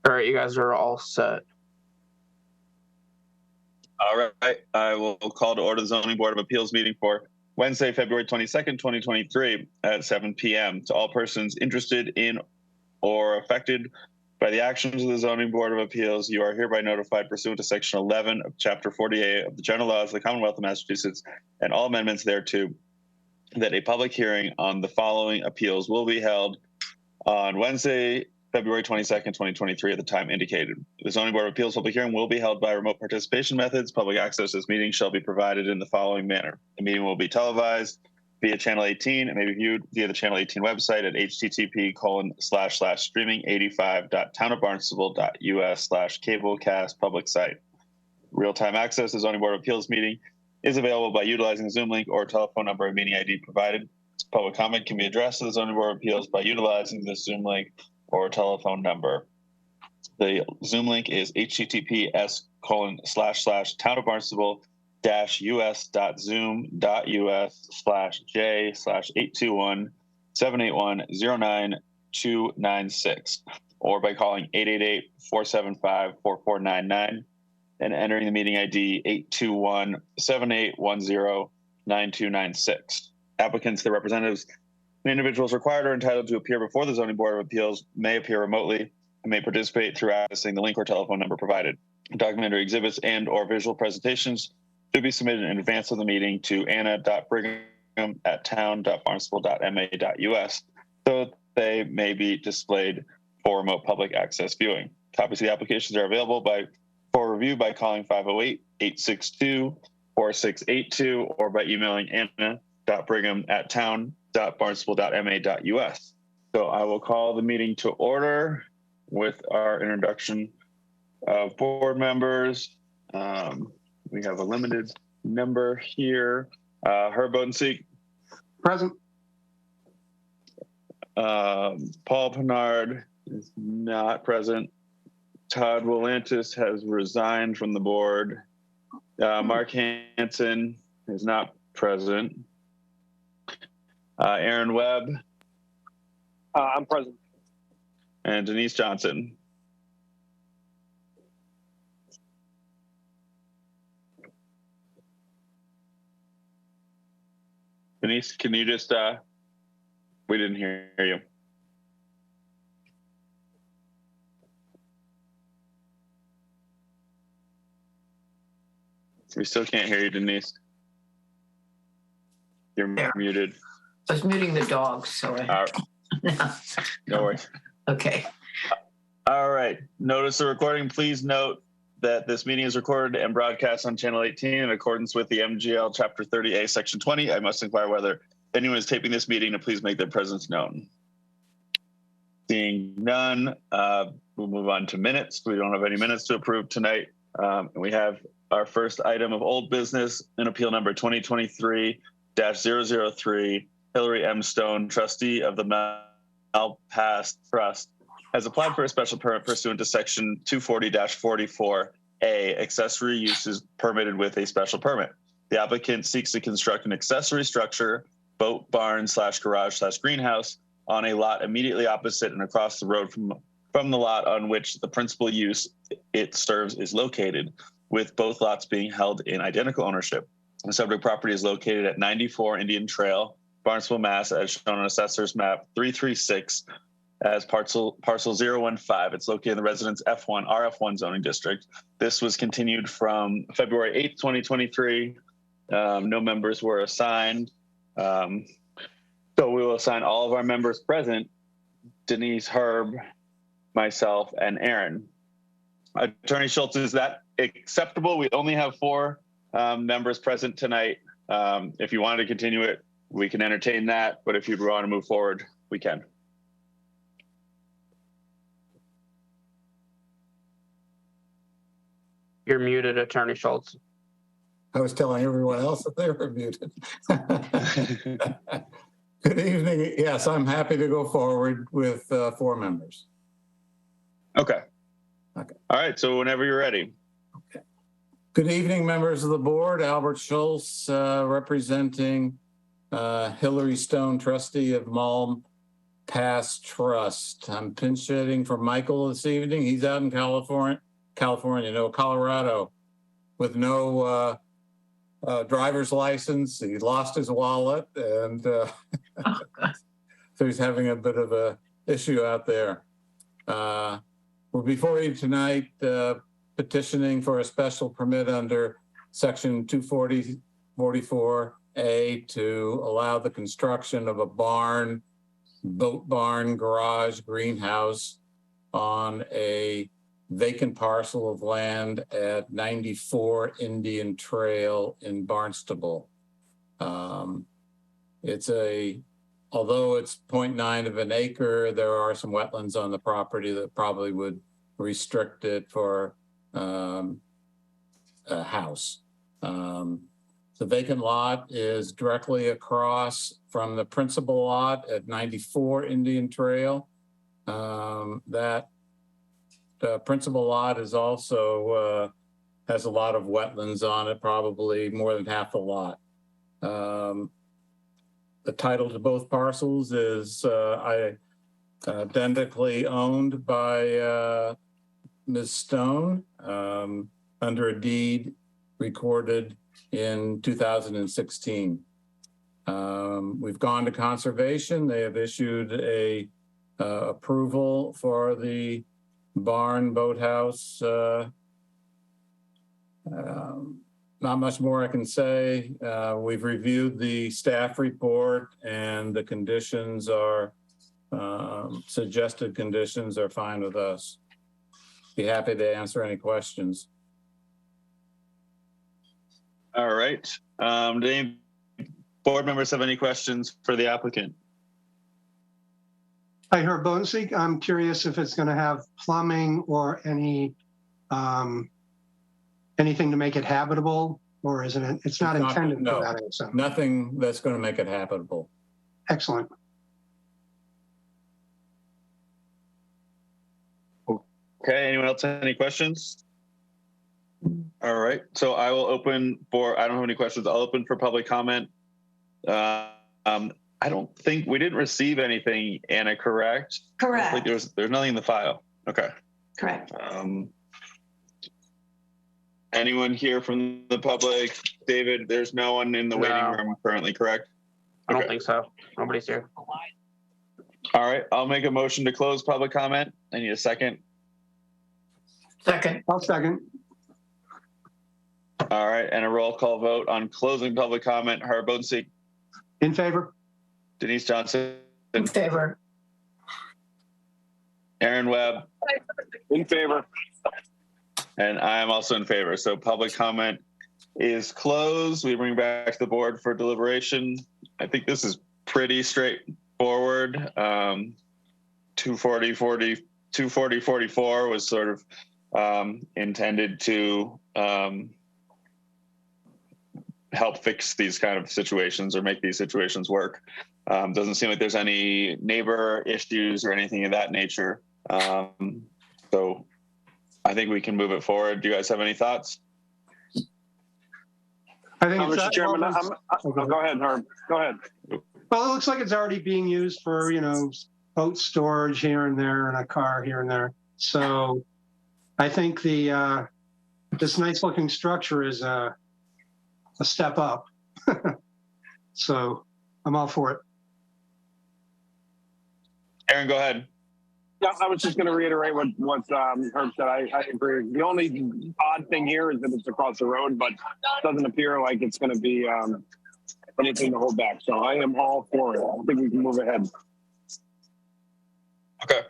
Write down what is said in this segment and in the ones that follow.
All right, you guys are all set. All right, I will call to order the Zoning Board of Appeals meeting for Wednesday, February 22nd, 2023 at 7 p.m. To all persons interested in or affected by the actions of the Zoning Board of Appeals, you are hereby notified pursuant to Section 11 of Chapter 48 of the General Laws of the Commonwealth of Massachusetts and all amendments thereto, that a public hearing on the following appeals will be held on Wednesday, February 22nd, 2023 at the time indicated. The Zoning Board of Appeals public hearing will be held by remote participation methods. Public access to this meeting shall be provided in the following manner. The meeting will be televised via Channel 18 and may be viewed via the Channel 18 website at http://streaming85.townofbarnstable.us/cablecast public site. Real-time access to the Zoning Board of Appeals meeting is available by utilizing the Zoom link or telephone number and meeting ID provided. Public comment can be addressed to the Zoning Board of Appeals by utilizing the Zoom link or telephone number. The Zoom link is https://townofbarnstable-us.zoom.us/j/821-781-09296 or by calling 888-475-4499 and entering the meeting ID 821-7810-9296. Applicants, their representatives, and individuals required or entitled to appear before the Zoning Board of Appeals may appear remotely and may participate through accessing the link or telephone number provided. Documentary exhibits and or visual presentations should be submitted in advance of the meeting to anna.brigham@town.barnstable.ma.us so that they may be displayed for remote public access viewing. Copies of the applications are available for review by calling 508-862-4682 or by emailing anna.brigham@town.barnstable.ma.us. So I will call the meeting to order with our introduction of board members. We have a limited number here. Herb Bodenseek. Present. Paul Pinard is not present. Todd Willantis has resigned from the board. Mark Hansen is not present. Aaron Webb. I'm present. And Denise Johnson. Denise, can you just, we didn't hear you. We still can't hear you, Denise. You're There. muted. I was muting the dogs, so I... No worries. Okay. All right. Notice the recording. Please note that this meeting is recorded and broadcast on Channel 18 in accordance with the MGL Chapter 30A, Section 20. I must inquire whether anyone is taping this meeting to please make their presence known. Seeing none, we'll move on to minutes. We don't have any minutes to approve tonight. We have our first item of old business in appeal number 2023-003. Hillary M. Stone, trustee of the Malpass Trust, has applied for a special permit pursuant to Section 240-44A, accessory uses permitted with a special permit. The applicant seeks to construct an accessory structure, boat barn / garage / greenhouse, on a lot immediately opposite and across the road from the lot on which the principal use it serves is located, with both lots being held in identical ownership. The subject property is located at 94 Indian Trail, Barnstable, Mass, as shown on Assessor's Map 336 as parcel 015. It's located in the Residence F1, RF1 zoning district. This was continued from February 8th, 2023. No members were assigned. So we will assign all of our members present: Denise, Herb, myself, and Aaron. Attorney Schultz, is that acceptable? We only have 4 members present tonight. If you wanted to continue it, we can entertain that, but if you'd want to move forward, we can. You're muted, Attorney Schultz. I was telling everyone else that they were muted. Good evening. Yes, I'm happy to go forward with 4 members. Okay. Okay. All right, so whenever you're ready. Okay. Good evening, members of the board. Albert Schultz, representing Hillary Stone, trustee of Malm Past Trust. I'm pinch hitting for Michael this evening. He's out in Colorado, with no driver's license. He lost his wallet, and so he's having a bit of a issue out there. We're before you tonight petitioning for a special permit under section 244A to allow the construction of a barn, boat barn, garage, greenhouse on a vacant parcel of land at 94 Indian Trail in Barnstable. Although it's 0.9 of an acre, there are some wetlands on the property that probably would restrict it for a house. The vacant lot is directly across from the principal lot at 94 Indian Trail. That principal lot is also has a lot of wetlands on it, probably more than half the lot. The title to both parcels is identically owned by Ms. Stone under a deed recorded in 2016. We've gone to conservation. They have issued a approval for the barn boathouse. Not much more I can say. We've reviewed the staff report, and the conditions are, suggested conditions are fine with us. Be happy to answer any questions. All right. Do any board members have any questions for the applicant? Hi, Herb Bodenseek. I'm curious if it's going to have plumbing or any anything to make it habitable, or isn't it? It's not intended no, for that, I assume. Nothing that's going to make it habitable. Excellent. Okay, anyone else have any questions? All right, so I will open for, I don't have any questions. I'll open for public comment. I don't think, we didn't receive anything, Anna, correct? Correct. Like there's nothing in the file. Okay. Correct. Anyone here from the public? David, there's no one in the waiting No. room currently, correct? I don't Okay. think so. Nobody's here. All right, I'll make a motion to close public comment. I need a second. Second. I'll second. All right, and a roll call vote on closing public comment. Herb Bodenseek, In favor? Denise Johnson, In favor. Aaron Webb, In favor. and I am also in favor. So public comment is closed. We bring back to the board for deliberation. I think this is pretty straightforward. 240-44 was sort of intended to help fix these kind of situations or make these situations work. Doesn't seem like there's any neighbor issues or anything of that nature. So I think we can move it forward. Do you guys have any thoughts? I think it's Mr. Chairman, go ahead, Herb. Go ahead. well, it looks like it's already being used for, boat storage here and there and a car here and there. So I think this nice looking structure is a step up. So I'm all for it. Aaron, go ahead. Yeah, I was just going to reiterate what Herb said. I agree. The only odd thing here is that it's across the road, but it doesn't appear like it's going to be anything to hold back. So I am all for it. I think we can move ahead. Okay.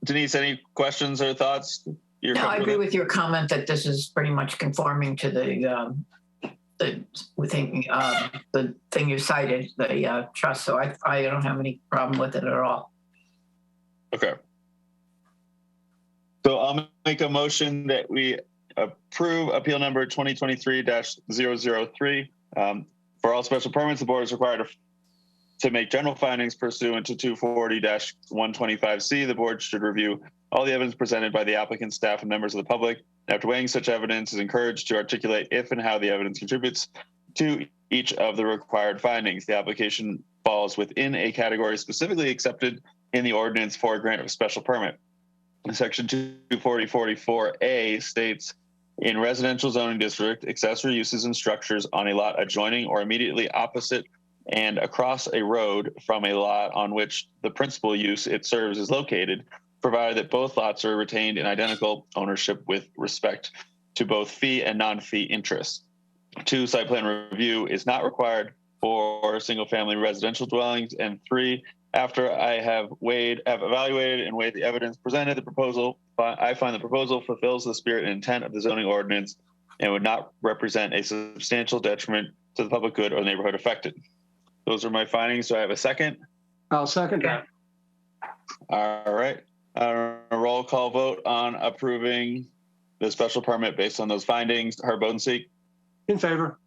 Denise, any questions or thoughts? You're No, I agree comfortable? with your comment that this is pretty much conforming to the thing you cited, the trust. So I don't have any problem with it at all. Okay. So I'll make a motion that we approve appeal number 2023-003. For all special permits, the board is required to make general findings pursuant to 240-125C. The board should review all the evidence presented by the applicant, staff, and members of the public. After weighing such evidence, is encouraged to articulate if and how the evidence contributes to each of the required findings. The application falls within a category specifically accepted in the ordinance for a grant of a special permit. Section 24044A states, in residential zoning district, accessory uses and structures on a lot adjoining or immediately opposite and across a road from a lot on which the principal use it serves is located, provided that both lots are retained in identical ownership with respect to both fee and non-fee interests. 2, site plan review is not required for single-family residential dwellings. And 3, after I have evaluated and weighed the evidence presented, I find the proposal fulfills the spirit and intent of the zoning ordinance and would not represent a substantial detriment to the public good or neighborhood affected. Those are my findings. So I have a second. I'll second that. All right. A roll call vote on approving the special permit based on those findings. Herb Bodenseek, In favor.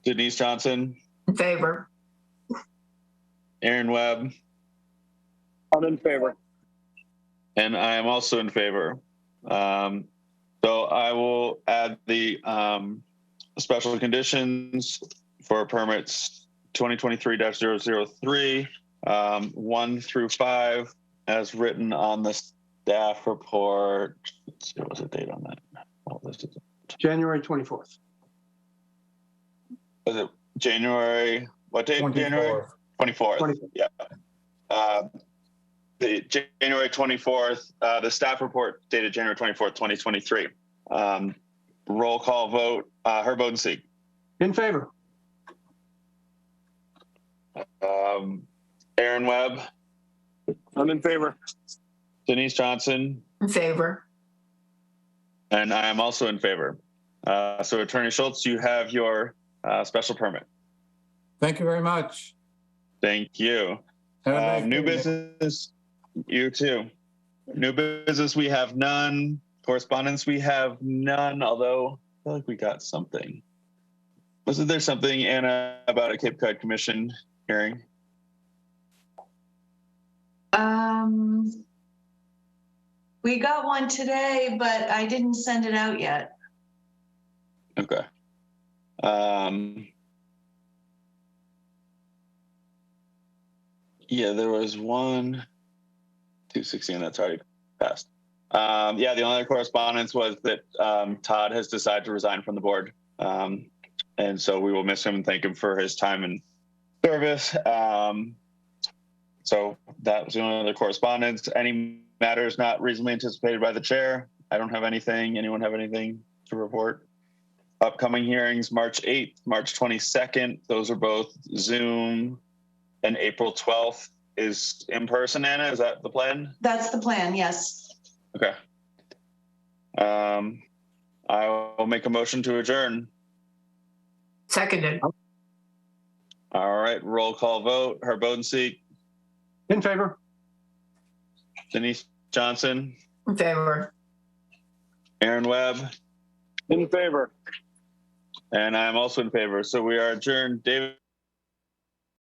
Denise Johnson, In favor. Aaron Webb, I'm in favor. and I am also in favor. So I will add the special conditions for permits 2023-003, 1 through 5, as written on the staff report. Let's see, what was the date on that? Oh, this is January 24th. Was it January? What date? 24th. January 24th. 24th. Yeah. The January 24th, the staff report dated January 24th, 2023. Roll call vote. Herb Bodenseek, In favor. Aaron Webb, I'm in favor. Denise Johnson, In favor. and I am also in favor. So Attorney Schultz, you have your special permit. Thank you very much. Thank you. Have a nice New day. business, you too. New business, we have none. Correspondence, we have none, although I feel like we got something. Wasn't there something, Anna, about a Cape Cod Commission hearing? We got one today, but I didn't send it out yet. Okay. Yeah, there was one, 216, that's already passed. Yeah, the only other correspondence was that Todd has decided to resign from the board. And so we will miss him and thank him for his time and service. So that was the only other correspondence. Any matters not reasonably anticipated by the chair? I don't have anything. Anyone have anything to report? Upcoming hearings, March 8th, March 22nd. Those are both Zoom, and April 12th is in person. Anna, is that the plan? That's the plan, yes. Okay. I will make a motion to adjourn. Seconded. All right, roll call vote. Herb Bodenseek, In favor. Denise Johnson, In favor. Aaron Webb, In favor. and I'm also in favor. So we are adjourned. David,